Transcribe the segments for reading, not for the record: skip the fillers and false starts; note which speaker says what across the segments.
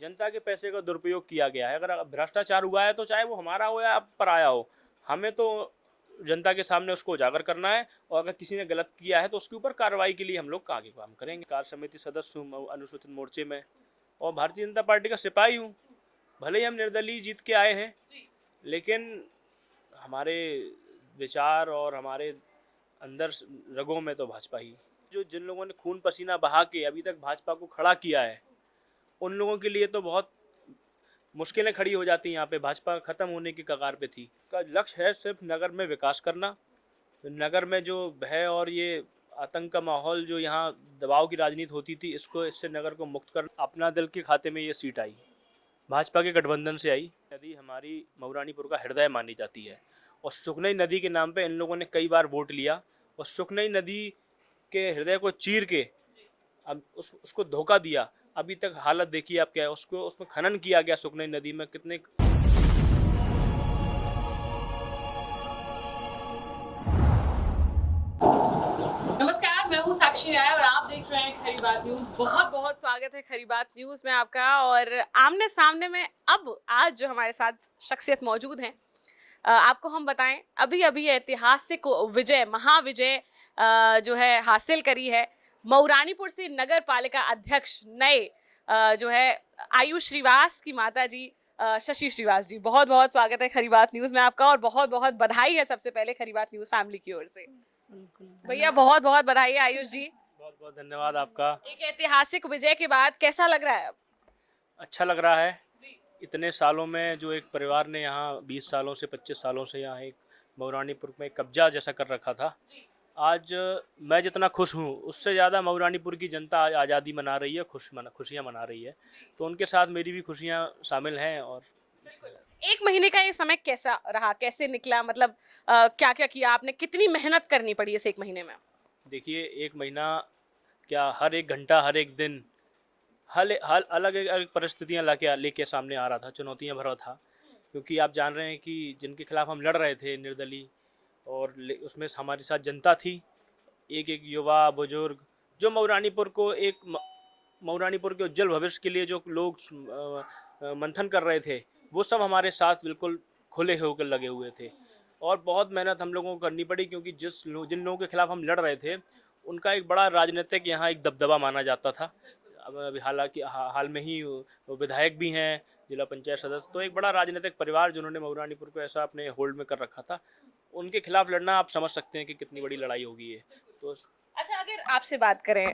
Speaker 1: जनता के पैसे का दुरुपयोग किया गया है। अगर भ्रष्टाचार हुआ है तो चाहे वो हमारा हो या पराया हो, हमें तो जनता के सामने उसको उजागर करना है, और अगर किसी ने गलत किया है तो उसके ऊपर कार्रवाई के लिए हम लोग आगे काम करेंगे। कार्य समिति सदस्य हूँ अनुसूचित मोर्चे में, और भारतीय जनता पार्टी का सिपाही हूँ। भले ही हम निर्दलीय जीत के आए हैं, लेकिन हमारे विचार और हमारे अंदर रगों में तो भाजपा ही। जो जिन लोगों ने खून पसीना बहा के अभी तक भाजपा को खड़ा किया है, उन लोगों के लिए तो बहुत मुश्किलें खड़ी हो जाती हैं। यहाँ पे भाजपा खत्म होने की कगार पे थी। का लक्ष्य है सिर्फ नगर में विकास करना। नगर में जो भय और ये आतंक का माहौल, जो यहाँ दबाव की राजनीति होती थी, इससे नगर को मुक्त कर अपना दल के खाते में ये सीट आई, भाजपा के गठबंधन से आई। नदी हमारी मऊरानीपुर का हृदय मानी जाती है, और सुखनई नदी के नाम पे इन लोगों ने कई बार वोट लिया, और सुखनई नदी के हृदय को चीर के अब उसको धोखा दिया। अभी तक हालत देखिए आप क्या है, उसमें खनन किया गया सुखनई नदी में कितने।
Speaker 2: नमस्कार, मैं हूँ साक्षी राय और आप देख रहे हैं खरी बात न्यूज। बहुत बहुत स्वागत है खरी बात न्यूज में आपका। और आमने सामने में अब आज जो हमारे साथ शख्सियत मौजूद हैं, आपको हम बताएं, अभी अभी ऐतिहासिक विजय, महाविजय जो है हासिल करी है। मऊरानीपुर से नगर पालिका अध्यक्ष नए जो है आयुष श्रीवास की माता जी शशि श्रीवास जी। बहुत बहुत स्वागत है खरी बात न्यूज में आपका, और बहुत बहुत बधाई है सबसे पहले खरी बात न्यूज फैमिली की ओर से। भैया बहुत बहुत बधाई है आयुष जी।
Speaker 1: बहुत बहुत धन्यवाद आपका।
Speaker 2: एक ऐतिहासिक विजय के बाद कैसा लग रहा है अब?
Speaker 1: अच्छा लग रहा है। इतने सालों में जो एक परिवार ने यहाँ 20 सालों से 25 सालों से यहाँ एक मऊरानीपुर में कब्जा जैसा कर रखा था, आज मैं जितना खुश हूँ उससे ज़्यादा मऊरानीपुर की जनता आज आज़ादी मना रही है, खुशियाँ मना रही है। तो उनके साथ मेरी भी खुशियाँ शामिल हैं। और
Speaker 2: एक महीने का ये समय कैसा रहा, कैसे निकला, मतलब क्या क्या किया आपने, कितनी मेहनत करनी पड़ी इस एक महीने में?
Speaker 1: देखिए, एक महीना क्या, हर एक घंटा, हर एक दिन हल हल अलग अलग परिस्थितियाँ लेके सामने आ रहा था, चुनौतियाँ भरा था। क्योंकि आप जान रहे हैं कि जिनके खिलाफ हम लड़ रहे थे निर्दलीय, और उसमें हमारे साथ जनता थी, एक एक युवा बुजुर्ग, जो मऊरानीपुर के उज्जवल भविष्य के लिए जो लोग मंथन कर रहे थे, वो सब हमारे साथ बिल्कुल खुले होकर लगे हुए थे। और बहुत मेहनत हम लोगों को करनी पड़ी, क्योंकि जिन लोगों के खिलाफ हम लड़ रहे थे, उनका एक बड़ा राजनीतिक यहाँ एक दबदबा माना जाता था। अब अभी हालांकि हाल में ही वो विधायक भी हैं, जिला पंचायत सदस्य, तो एक बड़ा राजनीतिक परिवार जिन्होंने मऊरानीपुर को ऐसा अपने होल्ड में कर रखा था, उनके खिलाफ लड़ना आप समझ सकते हैं कि कितनी बड़ी लड़ाई होगी ये। तो
Speaker 2: अच्छा, अगर आपसे बात करें,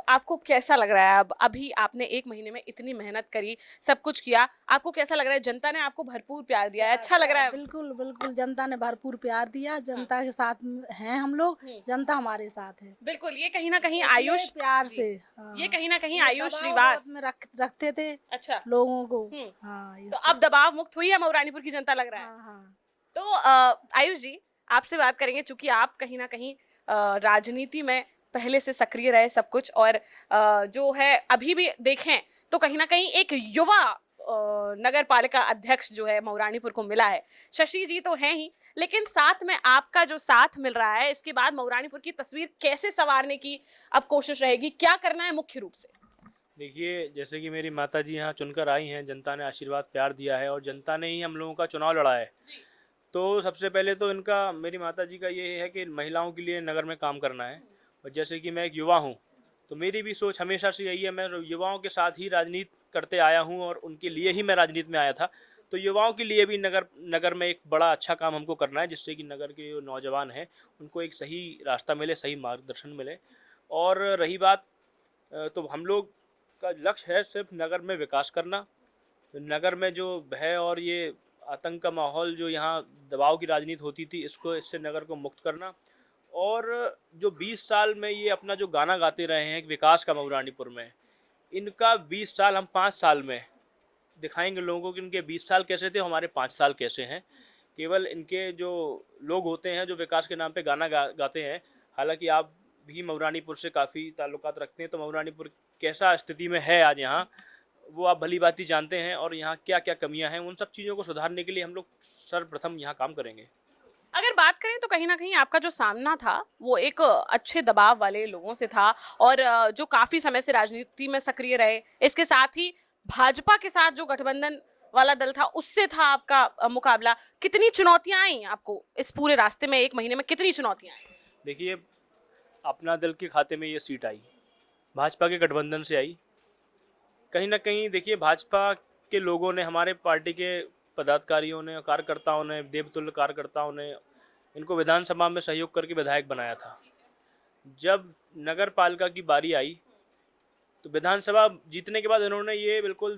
Speaker 2: आपको कैसा लग रहा है अब, अभी आपने एक महीने में इतनी मेहनत करी, सब कुछ किया, आपको कैसा लग रहा है? जनता ने आपको भरपूर प्यार दिया है, अच्छा लग रहा है?
Speaker 3: बिल्कुल बिल्कुल, जनता ने भरपूर प्यार दिया। जनता के साथ हैं हम लोग, जनता हमारे साथ है।
Speaker 2: बिल्कुल, ये कहीं ना कहीं
Speaker 3: इसलिए
Speaker 2: आयुष
Speaker 3: प्यार से,
Speaker 2: ये कहीं ना कहीं
Speaker 3: ये
Speaker 2: आयुष
Speaker 3: दबाव
Speaker 2: श्रीवास
Speaker 3: बहुत में रखते थे
Speaker 2: अच्छा
Speaker 3: लोगों को।
Speaker 2: तो
Speaker 3: इससे।
Speaker 2: अब दबाव मुक्त हुई है मऊरानीपुर की जनता, लग रहा है?
Speaker 3: हाँ।
Speaker 2: तो आयुष जी, आपसे बात करेंगे, चूंकि आप कहीं ना कहीं राजनीति में पहले से सक्रिय रहे सब कुछ, और जो है अभी भी देखें तो कहीं ना कहीं एक युवा नगर पालिका अध्यक्ष जो है मऊरानीपुर को मिला है। शशि जी तो हैं ही, लेकिन साथ में आपका जो साथ मिल रहा है, इसके बाद मऊरानीपुर की तस्वीर कैसे संवारने की अब कोशिश रहेगी, क्या करना है मुख्य रूप से?
Speaker 1: देखिए, जैसे कि मेरी माता जी यहाँ चुनकर आई हैं, जनता ने आशीर्वाद प्यार दिया है, और जनता ने ही हम लोगों का चुनाव लड़ा है। तो सबसे पहले तो मेरी माता जी का ये है कि महिलाओं के लिए नगर में काम करना है। और जैसे कि मैं एक युवा हूँ, तो मेरी भी सोच हमेशा से यही है, मैं युवाओं के साथ ही राजनीति करते आया हूँ, और उनके लिए ही मैं राजनीति में आया था। तो युवाओं के लिए भी नगर में एक बड़ा अच्छा काम हमको करना है, जिससे कि नगर के जो नौजवान हैं उनको एक सही रास्ता मिले, सही मार्गदर्शन मिले। और रही बात, तो हम लोग का लक्ष्य है सिर्फ नगर में विकास करना। नगर में जो भय और ये आतंक का माहौल, जो यहाँ दबाव की राजनीति होती थी, इससे नगर को मुक्त करना। और जो 20 साल में ये अपना जो गाना गाते रहे हैं विकास का मऊरानीपुर में, इनका 20 साल हम 5 साल में दिखाएंगे लोगों को कि इनके 20 साल कैसे थे, हमारे 5 साल कैसे हैं। केवल इनके जो लोग होते हैं जो विकास के नाम पे गाना गाते हैं, हालांकि आप भी मऊरानीपुर से काफ़ी ताल्लुकात रखते हैं, तो मऊरानीपुर कैसा स्थिति में है आज यहाँ, वो आप भली भांति जानते हैं। और यहाँ क्या क्या कमियां हैं, उन सब चीज़ों को सुधारने के लिए हम लोग सर्वप्रथम यहाँ काम करेंगे।
Speaker 2: अगर बात करें तो कहीं ना कहीं आपका जो सामना था वो एक अच्छे दबाव वाले लोगों से था, और जो काफी समय से राजनीति में सक्रिय रहे, इसके साथ ही भाजपा के साथ जो गठबंधन वाला दल था उससे था आपका मुकाबला, कितनी चुनौतियां आई आपको इस पूरे रास्ते में, एक महीने में कितनी चुनौतियां आई?
Speaker 1: देखिए, अपना दल के खाते में ये सीट आई, भाजपा के गठबंधन से आई। कहीं ना कहीं देखिए, भाजपा के लोगों ने, हमारे पार्टी के पदाधिकारियों ने, कार्यकर्ताओं ने, देवतुल्य कार्यकर्ताओं ने इनको विधानसभा में सहयोग करके विधायक बनाया था। जब नगर पालिका की बारी आई तो विधानसभा जीतने के बाद इन्होंने ये बिल्कुल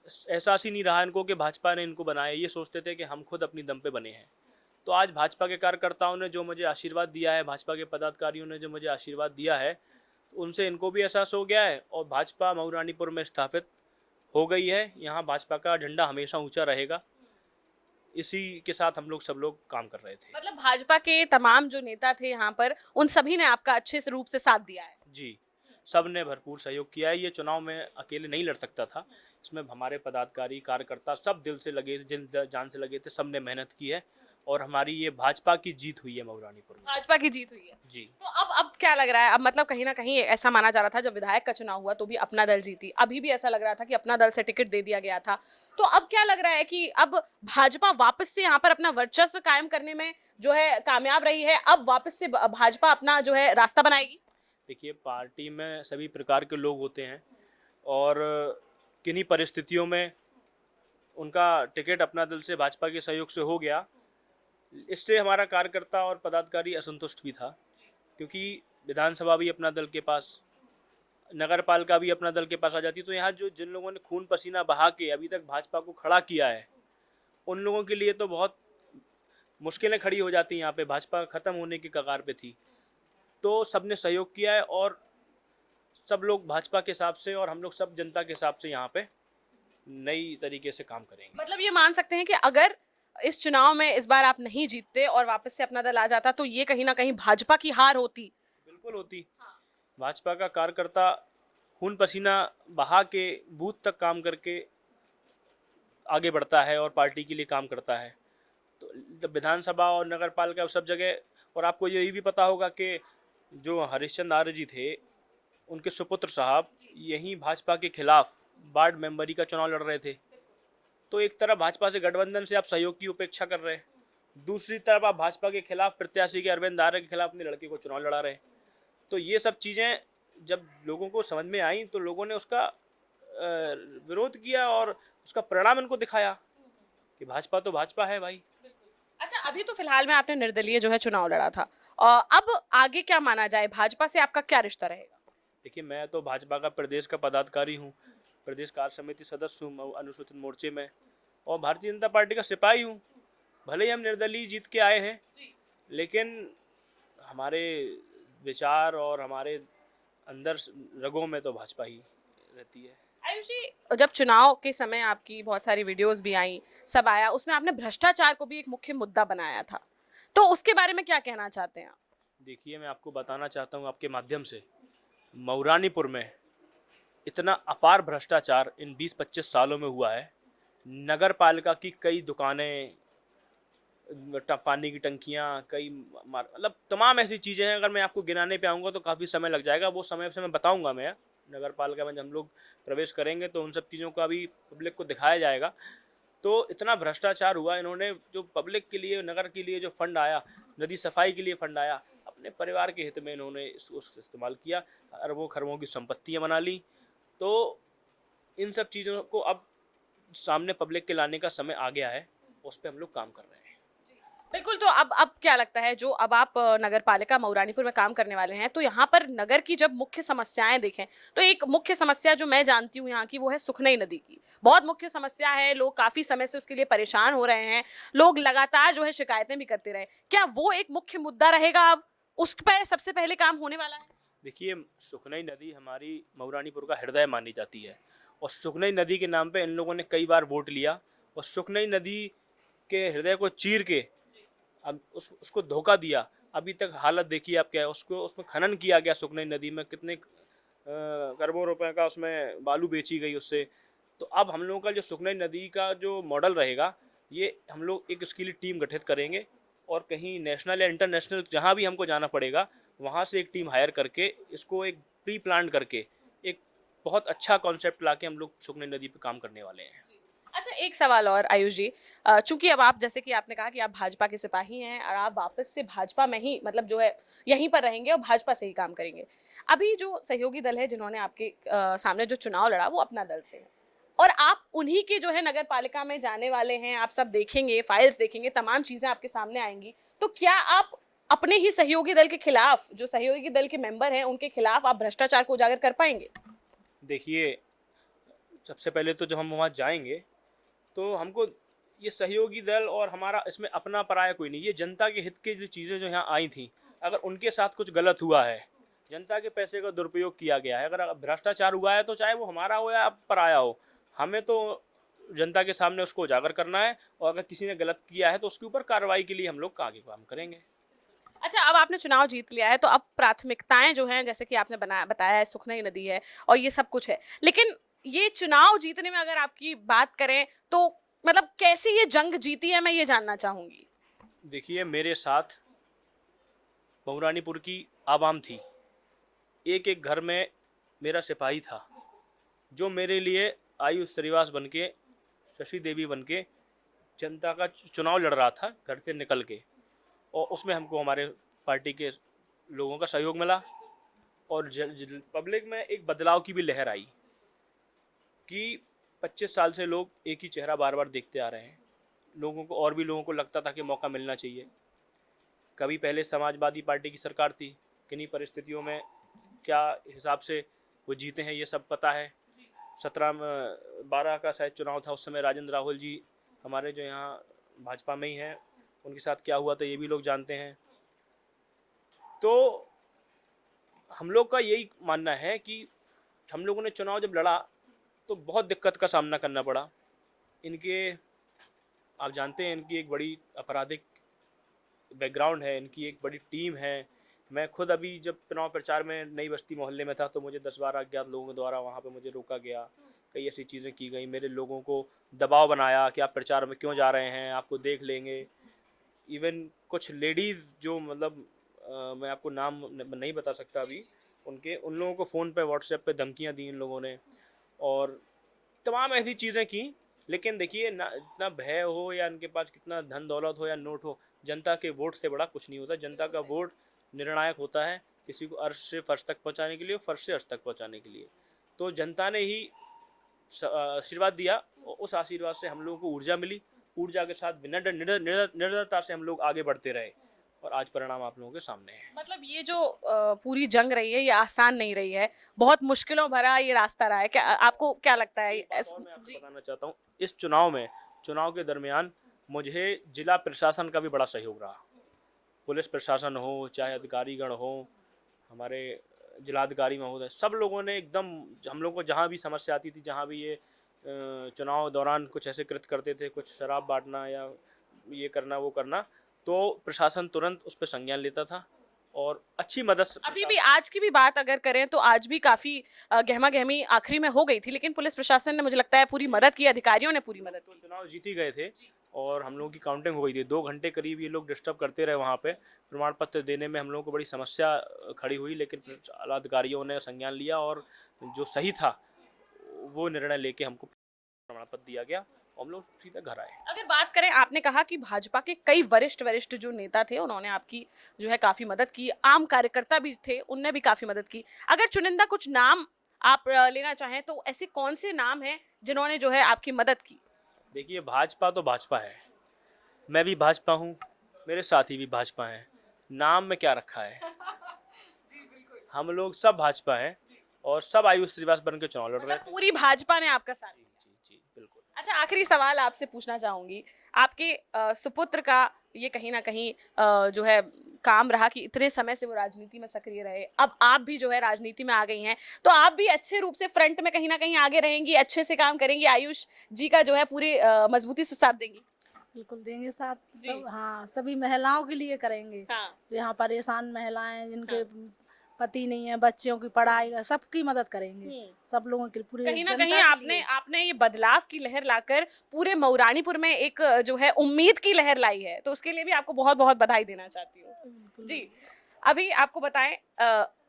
Speaker 1: एहसास ही नहीं रहा इनको कि भाजपा ने इनको बनाया। ये सोचते थे कि हम खुद अपनी दम पे बने हैं। तो आज भाजपा के कार्यकर्ताओं ने जो मुझे आशीर्वाद दिया है, भाजपा के पदाधिकारियों ने जो मुझे आशीर्वाद दिया है, तो उनसे इनको भी एहसास हो गया है और भाजपा मऊरानीपुर में स्थापित हो गई है। यहाँ भाजपा का झंडा हमेशा ऊंचा रहेगा। इसी के साथ हम लोग सब लोग काम कर रहे थे।
Speaker 2: मतलब भाजपा के तमाम जो नेता थे यहाँ पर, उन सभी ने आपका अच्छे से रूप से साथ दिया है?
Speaker 1: जी, सब ने भरपूर सहयोग किया है। ये चुनाव में अकेले नहीं लड़ सकता था। इसमें हमारे पदाधिकारी, कार्यकर्ता सब दिल से लगे, जिन जान से लगे थे, सब ने मेहनत की है और हमारी ये भाजपा की जीत हुई है मऊरानीपुर में।
Speaker 2: भाजपा की जीत हुई है।
Speaker 1: जी।
Speaker 2: तो अब क्या लग रहा है? अब मतलब कहीं ना कहीं ऐसा माना जा रहा था जब विधायक का चुनाव हुआ तो भी अपना दल जीती, अभी भी ऐसा लग रहा था कि अपना दल से टिकट दे दिया गया था। तो अब क्या लग रहा है कि अब भाजपा वापस से यहाँ पर अपना वर्चस्व कायम करने में जो है कामयाब रही है, अब वापस से भाजपा अपना जो है रास्ता बनाएगी?
Speaker 1: देखिए, पार्टी में सभी प्रकार के लोग होते हैं और किन्हीं परिस्थितियों में उनका टिकट अपना दल से, भाजपा के सहयोग से हो गया। इससे हमारा कार्यकर्ता और पदाधिकारी असंतुष्ट भी था, क्योंकि विधानसभा भी अपना दल के पास, नगर पालिका भी अपना दल के पास आ जाती। तो यहाँ जो जिन लोगों ने खून पसीना बहा के अभी तक भाजपा को खड़ा किया है, उन लोगों के लिए तो बहुत मुश्किलें खड़ी हो जाती। यहाँ पे भाजपा खत्म होने की कगार पे थी, तो सबने सहयोग किया है और सब लोग भाजपा के हिसाब से और हम लोग सब जनता के हिसाब से यहाँ पे नई तरीके से काम करेंगे।
Speaker 2: मतलब ये मान सकते हैं कि अगर इस चुनाव में इस बार आप नहीं जीतते और वापस से अपना दल आ जाता तो ये कहीं ना कहीं भाजपा की हार होती?
Speaker 1: बिल्कुल होती। भाजपा का कार्यकर्ता खून पसीना बहा के बूथ तक काम करके आगे बढ़ता है और पार्टी के लिए काम करता है। तो जब विधानसभा और नगर पालिका सब जगह, और आपको यही भी पता होगा कि जो हरीशचंद्र आर्य जी थे, उनके सुपुत्र साहब यहीं भाजपा के खिलाफ वार्ड मेंबरी का चुनाव लड़ रहे थे। तो एक तरफ भाजपा से गठबंधन से आप सहयोग की उपेक्षा कर रहे हैं, दूसरी तरफ आप भाजपा के खिलाफ प्रत्याशी के अरविंद आर्य के खिलाफ अपने लड़के को चुनाव लड़ा रहे। तो ये सब चीज़ें जब लोगों को समझ में आई तो लोगों ने उसका विरोध किया और उसका परिणाम इनको दिखाया कि भाजपा तो भाजपा है भाई।
Speaker 2: अच्छा, अभी तो फिलहाल में आपने निर्दलीय जो है चुनाव लड़ा था, अब आगे क्या माना जाए, भाजपा से आपका क्या रिश्ता रहेगा?
Speaker 1: देखिए, मैं तो भाजपा का प्रदेश का पदाधिकारी हूँ, प्रदेश कार्य समिति सदस्य हूँ अनुसूचित मोर्चे में, और भारतीय जनता पार्टी का सिपाही हूँ। भले ही हम निर्दलीय जीत के आए हैं, लेकिन हमारे विचार और हमारे अंदर रगों में तो भाजपा ही रहती है।
Speaker 2: आयुष जी, जब चुनाव के समय आपकी बहुत सारी वीडियोस भी आई, सब आया, उसमें आपने भ्रष्टाचार को भी एक मुख्य मुद्दा बनाया था, तो उसके बारे में क्या कहना चाहते हैं आप?
Speaker 1: देखिए, मैं आपको बताना चाहता हूँ आपके माध्यम से, मऊरानीपुर में इतना अपार भ्रष्टाचार इन 20-25 सालों में हुआ है। नगर पालिका की कई दुकानें, पानी की टंकियाँ, कई मतलब तमाम ऐसी चीज़ें हैं। अगर मैं आपको गिनाने पे आऊँगा तो काफ़ी समय लग जाएगा। वो समय से मैं बताऊँगा। मैं नगर पालिका में जब हम लोग प्रवेश करेंगे तो उन सब चीज़ों का भी पब्लिक को दिखाया जाएगा। तो इतना भ्रष्टाचार हुआ, इन्होंने जो पब्लिक के लिए, नगर के लिए जो फंड आया, नदी सफाई के लिए फंड आया, अपने परिवार के हित में इन्होंने उसका इस्तेमाल किया। अरबों खरबों की संपत्तियाँ बना ली। तो इन सब चीज़ों को अब सामने पब्लिक के लाने का समय आ गया है, उस पर हम लोग काम कर रहे हैं।
Speaker 2: बिल्कुल, तो अब क्या लगता है, जो अब आप नगर पालिका मऊरानीपुर में काम करने वाले हैं, तो यहाँ पर नगर की जब मुख्य समस्याएं देखें तो एक मुख्य समस्या जो मैं जानती हूँ यहाँ की, वो है सुखनई नदी की। बहुत मुख्य समस्या है, लोग काफी समय से उसके लिए परेशान हो रहे हैं, लोग लगातार जो है शिकायतें भी करते रहे। क्या वो एक मुख्य मुद्दा रहेगा, अब उस पर सबसे पहले काम होने वाला है?
Speaker 1: देखिए, सुखनई नदी हमारी मऊरानीपुर का हृदय मानी जाती है और सुखनई नदी के नाम पे इन लोगों ने कई बार वोट लिया और सुखनई नदी के हृदय को चीर के अब उसको धोखा दिया। अभी तक हालत देखिए आप क्या है। उसको उसमें खनन किया गया, सुखनई नदी में कितने करोड़ों रुपए का उसमें बालू बेची गई उससे। तो अब हम लोगों का जो सुखनई नदी का जो मॉडल रहेगा, ये हम लोग एक इसके लिए टीम गठित करेंगे और कहीं नेशनल या इंटरनेशनल जहाँ भी हमको जाना पड़ेगा, वहाँ से एक टीम हायर करके इसको एक प्री प्लान करके एक बहुत अच्छा कॉन्सेप्ट लाके हम लोग शुकनी नदी पे काम करने वाले हैं।
Speaker 2: अच्छा, एक सवाल और आयुष जी, चूंकि अब आप, जैसे कि आपने कहा कि आप भाजपा के सिपाही हैं और आप वापस से भाजपा में ही मतलब जो है यहीं पर रहेंगे और भाजपा से ही काम करेंगे। अभी जो सहयोगी दल है जिन्होंने आपके सामने जो चुनाव लड़ा वो अपना दल से है, और आप उन्हीं के जो है नगर पालिका में जाने वाले हैं, आप सब देखेंगे, फाइल्स देखेंगे, तमाम चीजें आपके सामने आएंगी, तो क्या आप अपने ही सहयोगी दल के खिलाफ, जो सहयोगी दल के मेंबर हैं उनके खिलाफ आप भ्रष्टाचार को उजागर कर पाएंगे?
Speaker 1: देखिए, सबसे पहले तो जब हम वहाँ जाएंगे तो हमको ये सहयोगी दल और हमारा इसमें अपना पराया कोई नहीं, ये जनता के हित की जो चीज़ें जो यहाँ आई थी, अगर उनके साथ कुछ गलत हुआ है, जनता के पैसे का दुरुपयोग किया गया है, अगर भ्रष्टाचार हुआ है, तो चाहे वो हमारा हो या पराया हो, हमें तो जनता के सामने उसको उजागर करना है, और अगर किसी ने गलत किया है तो उसके ऊपर कार्रवाई के लिए हम लोग आगे काम करेंगे।
Speaker 2: अच्छा, अब आपने चुनाव जीत लिया है तो अब प्राथमिकताएं जो हैं, जैसे कि आपने बताया है, सुखनई नदी है और ये सब कुछ है, लेकिन ये चुनाव जीतने में अगर आपकी बात करें तो मतलब कैसे ये जंग जीती है, मैं ये जानना चाहूंगी।
Speaker 1: देखिए, मेरे साथ बहुरानीपुर की आवाम थी, एक एक घर में मेरा सिपाही था, जो मेरे लिए आयु श्रीवास बन के, शशि देवी बन के जनता का चुनाव लड़ रहा था घर से निकल के, और उसमें हमको हमारे पार्टी के लोगों का सहयोग मिला, और पब्लिक में एक बदलाव की भी लहर आई कि 25 साल से लोग एक ही चेहरा बार बार देखते आ रहे हैं। लोगों को, और भी लोगों को लगता था कि मौका मिलना चाहिए। कभी पहले समाजवादी पार्टी की सरकार थी, किन्हीं परिस्थितियों में क्या हिसाब से वो जीते हैं ये सब पता है। 17-12 का शायद चुनाव था, उस समय राजेंद्र राहुल जी हमारे जो यहाँ भाजपा में ही हैं, उनके साथ क्या हुआ था ये भी लोग जानते हैं। तो हम लोग का यही मानना है कि हम लोगों ने चुनाव जब लड़ा तो बहुत दिक्कत का सामना करना पड़ा। इनके, आप जानते हैं, इनकी एक बड़ी आपराधिक बैकग्राउंड है, इनकी एक बड़ी टीम है। मैं खुद अभी जब चुनाव प्रचार में नई बस्ती मोहल्ले में था तो मुझे 10-12 अज्ञात लोगों द्वारा वहाँ पे मुझे रोका गया, कई ऐसी चीज़ें की गई, मेरे लोगों को दबाव बनाया कि आप प्रचार में क्यों जा रहे हैं, आपको देख लेंगे। इवन कुछ लेडीज़ जो मतलब मैं आपको नाम नहीं बता सकता अभी, उन लोगों को फ़ोन पे, व्हाट्सएप पे धमकियाँ दी इन लोगों ने, और तमाम ऐसी चीज़ें की। लेकिन देखिए, ना इतना भय हो या इनके पास कितना धन दौलत हो या नोट हो, जनता के वोट से बड़ा कुछ नहीं होता। जनता का वोट निर्णायक होता है, किसी को अर्श से फर्श तक पहुंचाने के लिए, फर्श से अर्श तक पहुंचाने के लिए। तो जनता ने ही आशीर्वाद दिया, और उस आशीर्वाद से हम लोगों को ऊर्जा मिली। ऊर्जा के साथ निडरता से हम लोग आगे बढ़ते रहे, और आज परिणाम आप लोगों के सामने है।
Speaker 2: मतलब ये जो पूरी जंग रही है ये आसान नहीं रही है, बहुत मुश्किलों भरा ये रास्ता रहा है, क्या आपको क्या लगता है?
Speaker 1: और मैं आपको बताना चाहता हूँ, इस चुनाव के दरमियान मुझे जिला प्रशासन का भी बड़ा सहयोग रहा। पुलिस प्रशासन हो, चाहे अधिकारीगण हो, हमारे जिलाधिकारी महोदय, सब लोगों ने एकदम हम लोग को, जहाँ भी समस्या आती थी, जहाँ भी ये चुनाव दौरान कुछ ऐसे कृत्य करते थे, कुछ शराब बांटना या ये करना वो करना, तो प्रशासन तुरंत उस पर संज्ञान लेता था और अच्छी मदद।
Speaker 2: अभी भी आज की भी बात अगर करें तो आज भी काफी गहमा गहमी आखिरी में हो गई थी, लेकिन पुलिस प्रशासन ने, मुझे लगता है, पूरी मदद की, अधिकारियों ने पूरी मदद
Speaker 1: तो
Speaker 2: की।
Speaker 1: चुनाव जीत ही गए थे, और हम लोगों की काउंटिंग हो गई थी। 2 घंटे करीब ये लोग डिस्टर्ब करते रहे वहाँ पे, प्रमाण पत्र देने में हम लोगों को बड़ी समस्या खड़ी हुई, लेकिन आला अधिकारियों ने संज्ञान लिया और जो सही था वो निर्णय लेके हमको प्रमाण पत्र दिया गया, और हम लोग सीधा घर आए।
Speaker 2: अगर बात करें, आपने कहा कि भाजपा के कई वरिष्ठ वरिष्ठ जो नेता थे उन्होंने आपकी जो है काफी मदद की, आम कार्यकर्ता भी थे उनने भी काफी मदद की। अगर चुनिंदा कुछ नाम आप लेना चाहें तो ऐसे कौन से नाम हैं जिन्होंने जो है आपकी मदद की?
Speaker 1: देखिए, भाजपा तो भाजपा है, मैं भी भाजपा हूँ, मेरे साथी भी भाजपा हैं, नाम में क्या रखा है, हम लोग सब भाजपा हैं, और सब आयु श्रीवास बन के चुनाव लड़ रहे
Speaker 2: मतलब
Speaker 1: थे।
Speaker 2: पूरी भाजपा ने आपका साथ दिया।
Speaker 1: जी बिल्कुल।
Speaker 2: अच्छा, आखिरी सवाल आपसे पूछना चाहूंगी, आपके सुपुत्र का ये कहीं ना कहीं जो है काम रहा कि इतने समय से वो राजनीति में सक्रिय रहे, अब आप भी जो है राजनीति में आ गई हैं, तो आप भी अच्छे रूप से फ्रंट में कहीं ना कहीं आगे रहेंगी, अच्छे से काम करेंगी, आयुष जी का जो है पूरी मजबूती से साथ देंगी?
Speaker 3: बिल्कुल देंगे साथ
Speaker 2: जी।
Speaker 3: सब, हाँ, सभी महिलाओं के लिए करेंगे।
Speaker 2: हाँ।
Speaker 3: जो यहाँ परेशान महिलाएं, जिनके
Speaker 2: हाँ।
Speaker 3: पति नहीं है, बच्चियों की पढ़ाई, सबकी मदद करेंगे, सब लोगों के लिए, पूरे
Speaker 2: कहीं ना
Speaker 3: जनता
Speaker 2: कहीं
Speaker 3: के
Speaker 2: आपने
Speaker 3: लिए।
Speaker 2: आपने ये बदलाव की लहर लाकर पूरे मऊरानीपुर में एक जो है उम्मीद की लहर लाई है, तो उसके लिए भी आपको बहुत बहुत बधाई देना चाहती हूँ। जी, अभी आपको बताएं,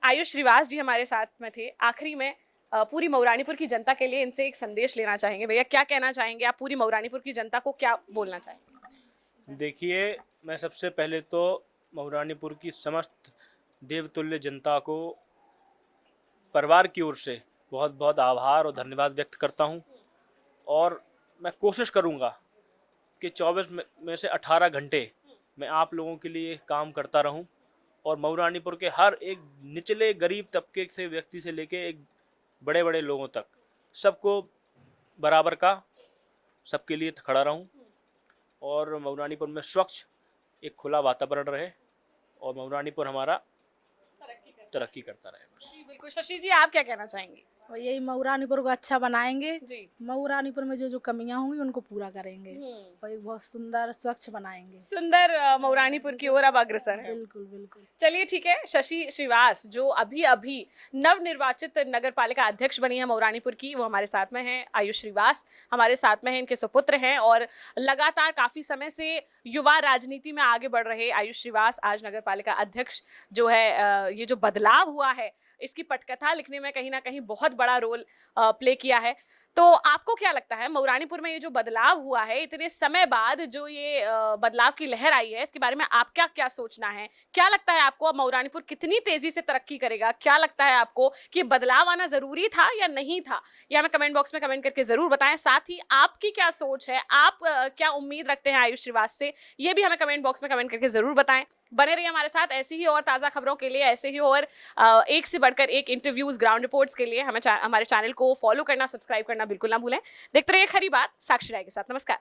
Speaker 2: आयुष श्रीवास जी हमारे साथ में थे। आखिरी में पूरी मऊरानीपुर की जनता के लिए इनसे एक संदेश लेना चाहेंगे। भैया क्या कहना चाहेंगे आप, पूरी मऊरानीपुर की जनता को क्या बोलना चाहेंगे?
Speaker 1: देखिए, मैं सबसे पहले तो मऊरानीपुर की समस्त देवतुल्य जनता को परिवार की ओर से बहुत बहुत आभार और धन्यवाद व्यक्त करता हूं। और मैं कोशिश करूंगा कि 24 में से 18 घंटे मैं आप लोगों के लिए काम करता रहूं और मऊरानीपुर के हर एक निचले गरीब तबके से व्यक्ति से लेके एक बड़े बड़े लोगों तक सबको बराबर का सबके लिए खड़ा रहूं और मऊरानीपुर में स्वच्छ एक खुला वातावरण रहे और मऊरानीपुर हमारा तरक्की करता रहे बस।
Speaker 2: जी बिल्कुल। शशि जी आप क्या कहना चाहेंगे?
Speaker 3: और यही मऊरानीपुर को अच्छा बनाएंगे।
Speaker 2: जी।
Speaker 3: मऊरानीपुर में जो जो कमियां होंगी उनको पूरा करेंगे और एक बहुत सुंदर स्वच्छ बनाएंगे।
Speaker 2: सुंदर मऊरानीपुर की ओर अब अग्रसर है।
Speaker 3: बिल्कुल बिल्कुल।
Speaker 2: चलिए ठीक है, शशि श्रीवास जो अभी अभी नवनिर्वाचित नगर पालिका अध्यक्ष बनी है मऊरानीपुर की, वो हमारे साथ में हैं। आयुष श्रीवास हमारे साथ में हैं, इनके सुपुत्र हैं और लगातार काफी समय से युवा राजनीति में आगे बढ़ रहे आयुष श्रीवास आज नगर पालिका अध्यक्ष जो है, ये जो बदलाव हुआ है इसकी पटकथा लिखने में कहीं ना कहीं बहुत बड़ा रोल प्ले किया है। तो आपको क्या लगता है मऊरानीपुर में ये जो बदलाव हुआ है इतने समय बाद, जो ये बदलाव की लहर आई है, इसके बारे में आपका क्या सोचना है? क्या लगता है आपको अब मऊरानीपुर कितनी तेजी से तरक्की करेगा? क्या लगता है आपको कि बदलाव आना जरूरी था या नहीं था? ये हमें कमेंट बॉक्स में कमेंट करके जरूर बताएं। साथ ही आपकी क्या सोच है, आप क्या उम्मीद रखते हैं आयुष श्रीवास से, ये भी हमें कमेंट बॉक्स में कमेंट करके जरूर बताएं। बने रहिए हमारे साथ ऐसी ही और ताज़ा खबरों के लिए, ऐसे ही और एक से बढ़कर एक इंटरव्यूज, ग्राउंड रिपोर्ट्स के लिए हमें हमारे चैनल को फॉलो करना, सब्सक्राइब करना बिल्कुल ना भूलें। देखते रहिए खरी बात साक्षी राय के साथ। नमस्कार।